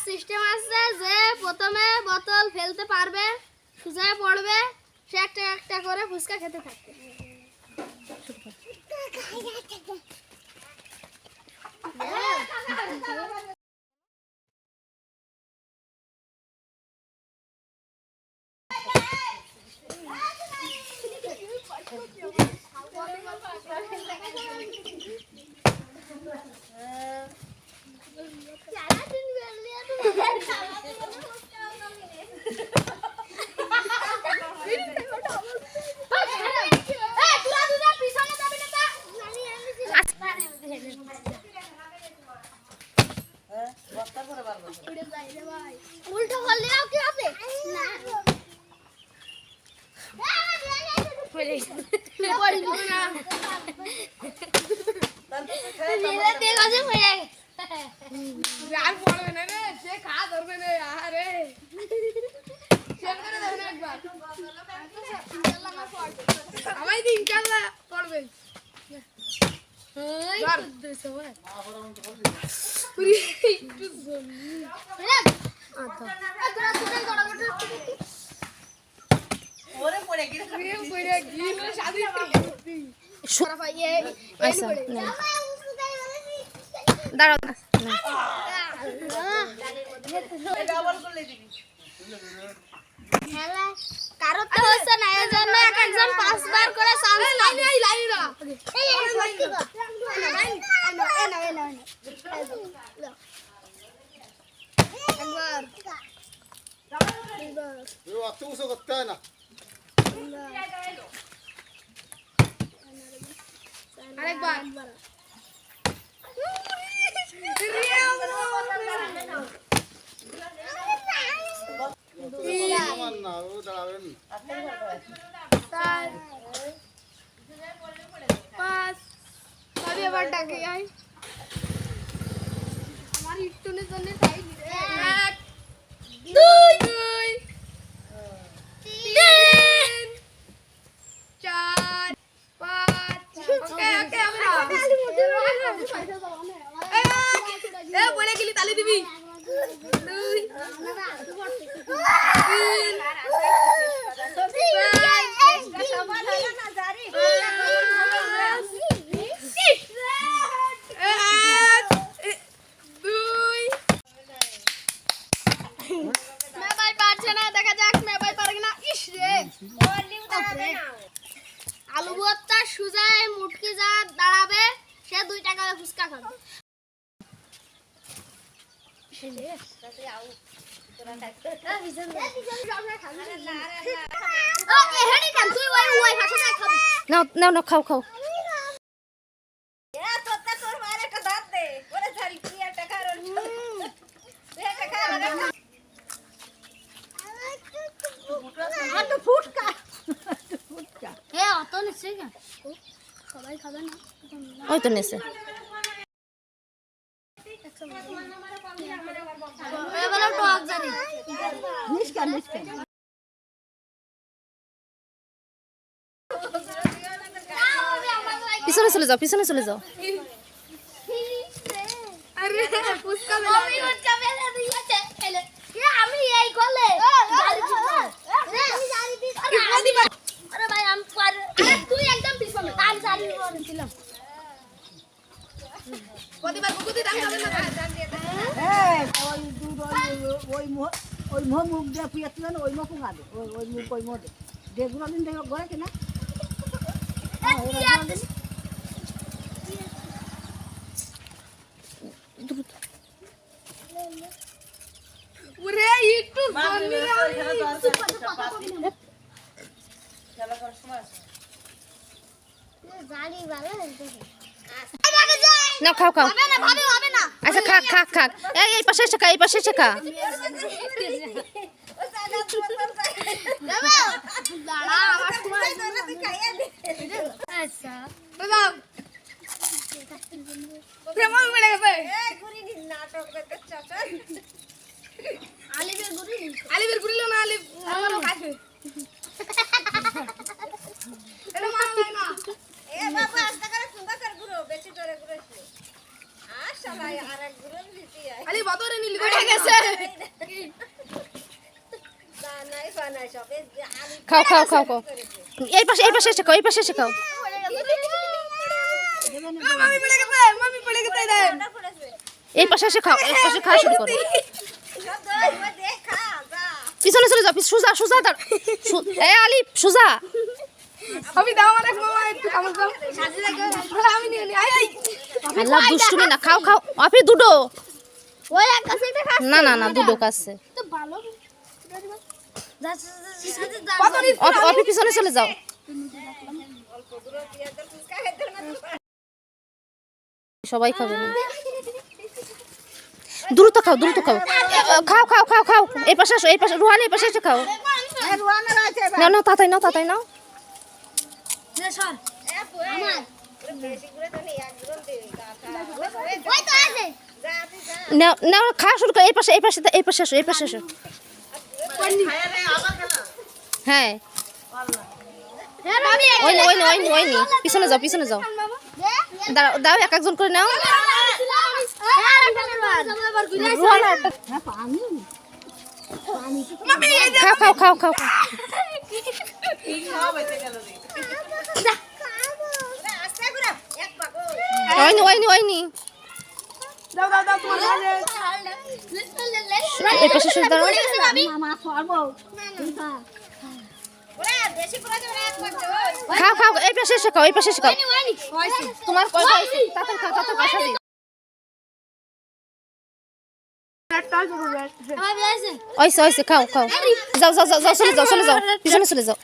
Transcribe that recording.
system আছে যে প্রথমে বোতল ফেলতে পারবে সোজা পড়বে সে একটা একটা করে ফুচকা খেতে থাকবে উল্টো করলে কি হবে না কারো তো হচ্ছে না এর জন্য একজন 5 বার করে চান্স পাবে এই লাইন না আরেকবার আমার ইটনের জন্য তাই 1 2 3 4 5 ওকে ওকে আমি এ বলে গেলি তালি দিবি 2 আলু ভর্তা সুজায় মুটকি যা দাঁড়াবে সে 2 টাকা ফুচকা খাবে না খাও খাও ওই তো নেছে পিছনে চলে যাও পিছনে চলে যাও আমি এই করলে আরে ভাই আমি তুই একদম পিছনে আমি জানি বলেছিলাম প্রতিবার কুকুতি দাম যাবে না এই ওই মুখ দিয়ে পিয়াছিল না ওই মুখ গাবে ওই মুখ ওই মুখ দেগুলো দিন দেখো গড়ে কিনা ওরে একটু না খাও খাও হবে না আচ্ছা খা খা খা এই পাশে এসে খা এই পাশে এসে খা দাঁড়া আমার সময় আচ্ছা বাবা কেমন মেরে গেছে এই গুরি নাটক করতে চাচা আলিবের গুরি না আলিব আমারও খাইছে এটা মা নাই না এ বাবা আস্তে করে সুন্দর করে গুরো বেশি করে গুরেছে আর সবাই আরেক গুরো দিতে আই আলি বদরে নিলি খাও খাও খাও খাও এই পাশে এসে খাও এই পাশে এসে খাও এই পাশে এসে খাও এই পাশে খাওয়া শুরু করো পিছনে চলে যাও সোজা সোজা দাঁড় এই আলি সোজা আমি দাও আমার মামা একটু কামড় দাও আমি নিয়ে নি আই আল্লাহ দুষ্টুমি না খাও খাও আপনি দুটো ওই এক কাছে একটা খা না না না দুটো কাছে তো ভালো আপনি পিছনে চলে যাও সবাই খাবে না দ্রুত খাও খাও খাও খাও খাও এই পাশে আসো এই পাশে রুহানি এই পাশে এসে খাও নাও নাও তাড়াতাড়ি নাও নাও নাও খাওয়া শুরু করো এই পাশে আসো হ্যাঁ ওই নি পিছনে যাও দাও এক একজন করে নাও রুহানা খাও ওই নি এই পাশে শুয়ে দাঁড়াও খাও এই পাশে এসে খাও তোমার কয়টা হয়েছে তাড়াতাড়ি খাও পয়সা দিই ওইসে খাও যাও চলে যাও পিছনে চলে যাও